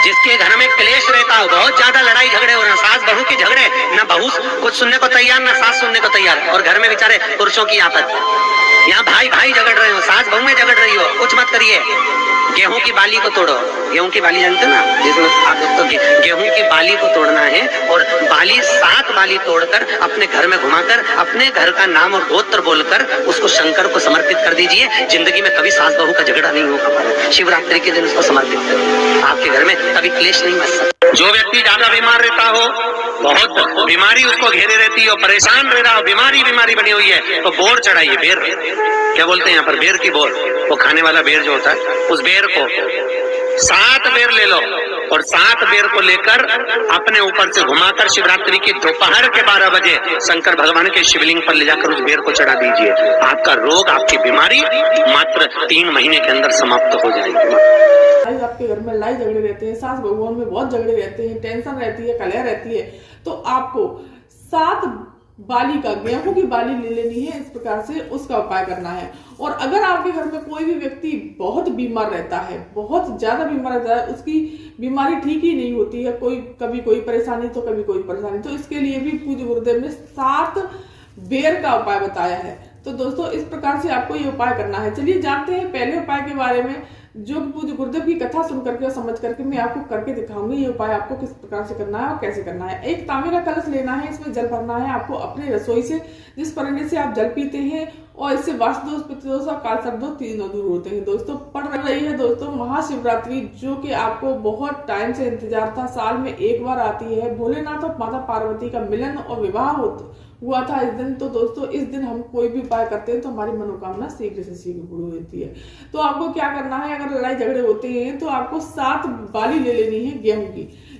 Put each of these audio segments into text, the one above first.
जिसके घर में क्लेश रहता हो, बहुत ज्यादा लड़ाई झगड़े हो रहे, सास बहू के झगड़े, ना बहू कुछ सुनने को तैयार ना सास सुनने को तैयार, और घर में बेचारे पुरुषों की आफत। यहाँ भाई भाई झगड़ रहे हो, सास बहू में झगड़ रही हो, कुछ मत करिए। गेहूं की बाली को तोड़ो। गेहूं की बाली जानते ना, जिसमें आप तो गेहूं की बाली को तोड़ना है, और बाली 7 बाली तोड़कर अपने घर में घुमाकर अपने घर का नाम और गोत्र बोलकर उसको शंकर को समर्पित कर दीजिए। जिंदगी में कभी सास बहू का झगड़ा नहीं होगा। शिवरात्रि के दिन उसको समर्पित करें, आपके घर में कभी क्लेश नहीं बच सकता। जो व्यक्ति ज्यादा बीमार रहता हो, बहुत बीमारी उसको घेरे रहती है, परेशान रह रहा हो, बीमारी बनी हुई है, तो बोर चढ़ाइए। बेर क्या बोलते हैं यहाँ पर, बेर की बोर, वो खाने वाला बेर जो होता है, उस बेर को 7 बेर ले लो, और 7 बेर को लेकर अपने ऊपर से घुमाकर शिवरात्रि की दोपहर के 12 बजे शंकर भगवान के शिवलिंग पर ले जाकर उस बेर को चढ़ा दीजिए। आपका रोग, आपकी बीमारी मात्र 3 महीने के अंदर समाप्त हो जाएगी। आपके घर में लड़ाई झगड़े रहते हैं, सास बहुओं में बहुत झगड़े रहते हैं, टेंशन रहती है, कलह रहती है, तो आपको 7 बाली का गेहूं की बाली ले लेनी है। इस प्रकार से उसका उपाय करना है। और अगर आपके घर में कोई भी व्यक्ति बहुत बीमार रहता है, बहुत ज्यादा बीमार रहता है, उसकी बीमारी ठीक ही नहीं होती है, कभी कोई परेशानी तो कभी कोई परेशानी, तो इसके लिए भी पूज्य गुरुदेव ने 7 बेर का उपाय बताया है। तो दोस्तों इस प्रकार से आपको ये उपाय करना है। चलिए जानते हैं पहले उपाय के बारे में, जो पूज्य गुरुदेव की कथा सुन करके और समझ करके मैं आपको करके दिखाऊंगी। ये उपाय आपको किस प्रकार से करना है और कैसे करना है। एक तांबे का कलश लेना है, इसमें जल भरना है आपको अपनी रसोई से, जिस परणिये से आप जल पीते हैं, और इससे वास्तु दोष, पितृ दोष और काल सर्प दोष तीनों दूर होते हैं। दोस्तों पड़ रही है दोस्तों महाशिवरात्रि, जो कि आपको बहुत टाइम से इंतजार था, साल में एक बार आती है। भोलेनाथ और माता पार्वती का मिलन और विवाह हुआ था इस दिन। तो दोस्तों इस दिन हम कोई भी उपाय करते हैं तो हमारी मनोकामना शीघ्र से शीघ्र पूरी होती है। तो आपको क्या करना है, अगर लड़ाई झगड़े होते हैं तो आपको 7 बाली ले लेनी है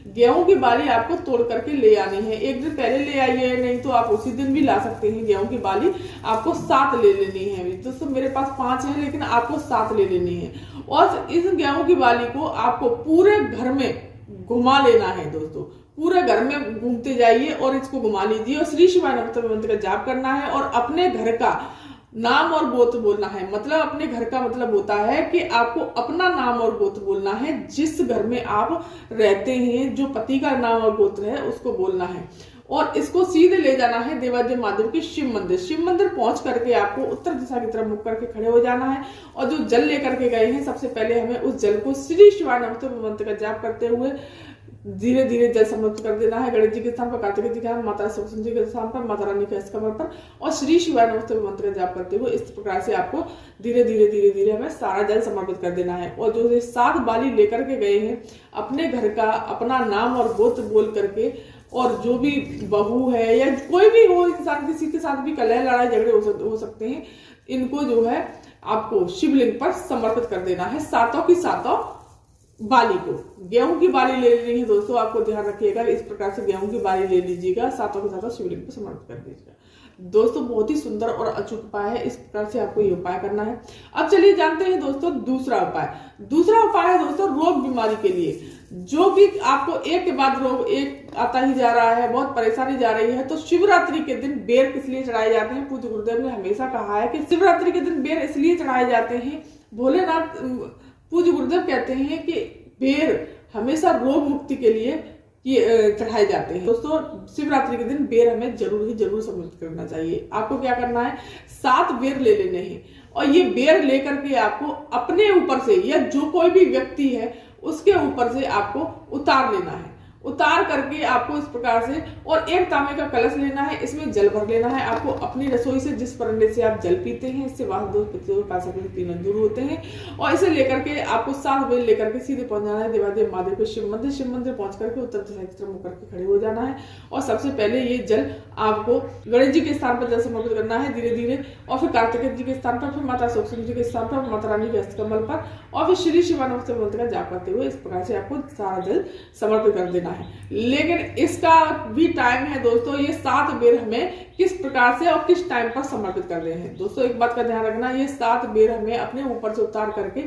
गेहूं की बाली आपको तोड़ करके ले आनी है। एक दिन पहले ले आइए, नहीं तो आप उसी दिन भी ला सकते हैं। गेहूं की बाली आपको 7 ले लेनी है। दोस्तों मेरे पास 5 है, लेकिन आपको 7 ले लेनी है। और इस गेहूं की बाली को आपको पूरे घर में घुमा लेना है। दोस्तों पूरे घर में घूमते जाइए और इसको घुमा लीजिए, और श्री शिवाय नमः मंत्र का जाप करना है, और अपने घर का नाम और गोत्र बोलना है। मतलब अपने घर का मतलब होता है कि आपको अपना नाम और गोत्र बोलना है। जिस घर में आप रहते हैं, जो पति का नाम और गोत्र है, उसको बोलना है, और इसको सीधे ले जाना है देवादेव महादेव के शिव मंदिर पहुंच करके आपको उत्तर दिशा की तरफ मुख करके खड़े हो जाना है। और जो जल लेकर के गए हैं, सबसे पहले हमें उस जल को श्री शिवाय नमः मंत्र का जाप करते हुए धीरे धीरे जल समर्पित कर देना है। गणेश जी के स्थान पर, कार्तिक जी के स्थान, माता सरस्वती जी के स्थान पर, माता रानी के कमर पर, और श्री शिवाय नमः मंत्र का जाप करते हुए इस प्रकार से आपको धीरे धीरे हमें सारा जल समर्पित कर देना है। और जो 7 बाली लेकर के गए हैं, अपने घर का अपना नाम और गोत्र बोल करके, और जो भी बहू है या कोई भी हो इंसान, किसी के साथ भी कलह लड़ाई झगड़े हो सकते हैं, इनको जो है आपको शिवलिंग पर समर्पित कर देना है। 7 की 7 बाली को, गेहूं की बाली ले लेनी है। दोस्तों आपको ध्यान रखिएगा, इस प्रकार से गेहूं की बाली ले लीजिएगा, 7 की 7 शिवलिंग पर समर्पित कर दीजिएगा। दोस्तों बहुत ही सुंदर और अचूक उपाय है, इस प्रकार से आपको ये उपाय करना है। अब चलिए जानते हैं दोस्तों दूसरा उपाय है दोस्तों रोग बीमारी के लिए, जो भी आपको एक के बाद रोग एक आता ही जा रहा है, बहुत परेशानी जा रही है। तो शिवरात्रि के दिन बेर किस लिए चढ़ाए जाते हैं? पूज्य गुरुदेव ने हमेशा कहा है कि शिवरात्रि के दिन बेर इसलिए चढ़ाए जाते हैं, भोलेनाथ पूज्य गुरुदेव कहते हैं कि बेर हमेशा रोग मुक्ति के लिए चढ़ाए जाते हैं। दोस्तों शिवरात्रि के दिन बेर हमें जरूर समर्पित करना चाहिए। आपको क्या करना है, 7 बेर ले लेने हैं, और ये बेर लेकर के आपको अपने ऊपर से, या जो कोई भी व्यक्ति है उसके ऊपर से आपको उतार लेना है। उतार करके आपको इस प्रकार से, और एक तांबे का कलश लेना है, इसमें जल भर लेना है। आपको अपनी रसोई से, जिस परणिये से आप जल पीते हैं, इससे वास्तु दोष, पितृ दोष, काल सर्प दोष तीनों दूर होते हैं। और इसे लेकर के आपको 7 बेल लेकर के सीधे पहुंच जाना है देवादेव महादेव के शिव मंदिर पहुंच करके उत्तर दिशा की तरफ मुख करके खड़े हो जाना है। और सबसे पहले ये जल आपको गणेश जी के स्थान पर जल समर्पित करना है धीरे धीरे, और फिर कार्तिक जी के स्थान पर, फिर माता सरस्वती जी के स्थान पर, माता रानी के कमल पर, और फिर श्री शिवाय नमः मंत्र का जाप करते हुए इस प्रकार से आपको सारा जल समर्पित कर देना है। लेकिन इसका भी टाइम है दोस्तों, ये 7 बेर हमें किस प्रकार से और किस टाइम पर समर्पित कर रहे हैं। दोस्तों एक बात का ध्यान रखना, ये 7 बेर हमें अपने ऊपर से उतार करके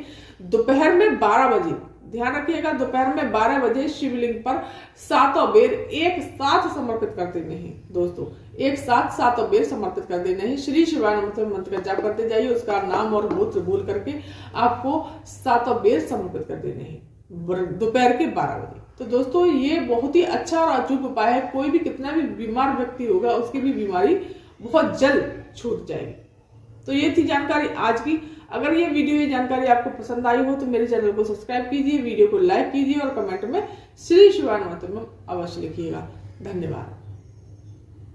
दोपहर में 12 बजे, ध्यान रखिएगा, दोपहर में 12 बजे शिवलिंग पर 7 बेर एक साथ समर्पित कर देने हैं। दोस्तों एक साथ 7 बेर समर्पित कर देने हैं। श्री शिवाय नमः मंत्र का जाप करते जाइए, उसका नाम और गोत्र बोल करके आपको 7 बेर समर्पित कर देने हैं। दोपहर के 12 बजे। तो दोस्तों ये बहुत ही अच्छा और अचूक उपाय है। कोई भी कितना भी बीमार व्यक्ति होगा उसकी भी बीमारी बहुत जल्द छूट जाएगी। तो ये थी जानकारी आज की। अगर ये वीडियो, ये जानकारी आपको पसंद आई हो तो मेरे चैनल को सब्सक्राइब कीजिए, वीडियो को लाइक कीजिए और कमेंट में श्री शिवानुमतम अवश्य लिखिएगा। धन्यवाद।